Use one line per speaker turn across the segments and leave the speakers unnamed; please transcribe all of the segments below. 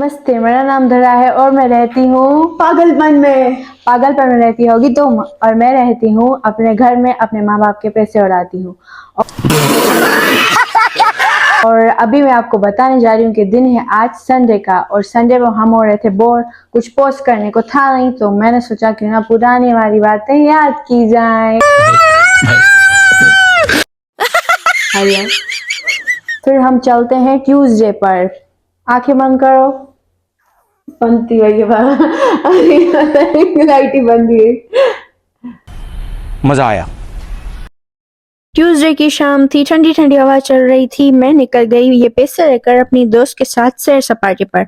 नमस्ते, मेरा नाम धरा है और मैं रहती हूँ
पागलपन में।
पागलपन में रहती होगी तुम, और मैं रहती हूँ अपने घर में, अपने माँ बाप के पैसे उड़ाती हूँ। और अभी मैं आपको बताने जा रही हूँ कि दिन है आज संडे का, और संडे को हम हो रहे थे बोर, कुछ पोस्ट करने को था नहीं, तो मैंने सोचा क्यों ना पुरानी वाली बातें याद की जाए। फिर हम चलते हैं ट्यूसडे पर। आंखें बंद करो।
बनती है लाइट ही बंद है।
मजा आया।
ट्यूसडे की शाम थी, ठंडी ठंडी हवा चल रही थी। मैं निकल गई ये पैसे लेकर अपनी दोस्त के साथ सैर सपाटे पर,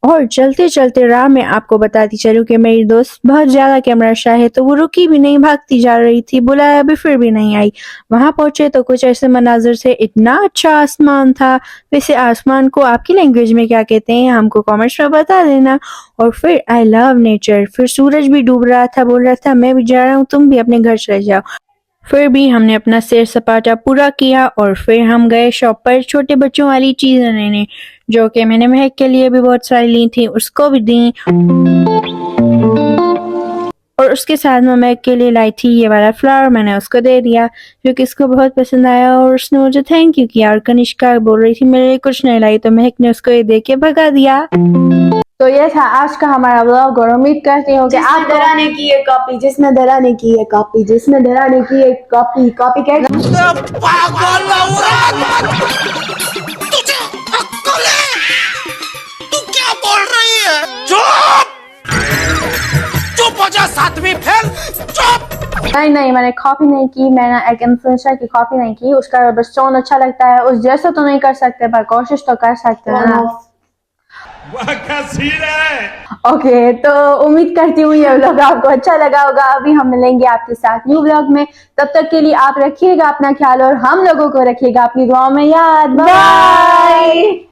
और चलते चलते राह में आपको बताती चलूं कि मेरी दोस्त बहुत ज्यादा कैमरा शाह है, तो वो रुकी भी नहीं, भागती जा रही थी, बुलाया भी फिर भी नहीं आई। वहां पहुंचे तो कुछ ऐसे मनाजिर थे, इतना अच्छा आसमान था। वैसे आसमान को आपकी लैंग्वेज में क्या कहते हैं हमको कमेंट्स में बता देना। और फिर आई लव नेचर। फिर सूरज भी डूब रहा था, बोल रहा था मैं भी जा रहा हूँ, तुम भी अपने घर चले जाओ। फिर भी हमने अपना सैर सपाटा पूरा किया, और फिर हम गए शॉप पर छोटे बच्चों वाली चीजें लेने, जो कि मैंने महक के लिए भी बहुत सारी ली थी, उसको भी दी। और उसके साथ मैं महक के लिए लाई थी ये वाला फ्लावर, मैंने उसको दे दिया, जो कि इसको बहुत पसंद आया, और उसने मुझे थैंक यू किया। और कनिष्का बोल रही थी मेरे लिए कुछ नहीं लाई, तो महक ने उसको ये दे के भगा दिया। तो ये था आज का हमारा व्लॉग, और उम्मीद करती हूँ कि आप
धराने की ये कॉपी, जिसने धराने की ये कॉपी, जिसने धराने की ये कॉपी, कॉपी क्या
तू क्या बोल रही है? चुप चुप हो जा, सातवीं फेल, चुप।
नहीं, मैंने कॉपी नहीं की, मैंने एक इन्फ्लुएंसर की कॉपी नहीं की। उसका बस टोन अच्छा लगता है, उस जैसा तो नहीं कर सकते पर कोशिश तो कर सकते हैं ना। ओके, तो उम्मीद करती हूँ ये व्लॉग आपको अच्छा लगा होगा। अभी हम मिलेंगे आपके साथ न्यू व्लॉग में, तब तक के लिए आप रखिएगा अपना ख्याल, और हम लोगों को रखिएगा अपनी दुआओं में याद। बाय।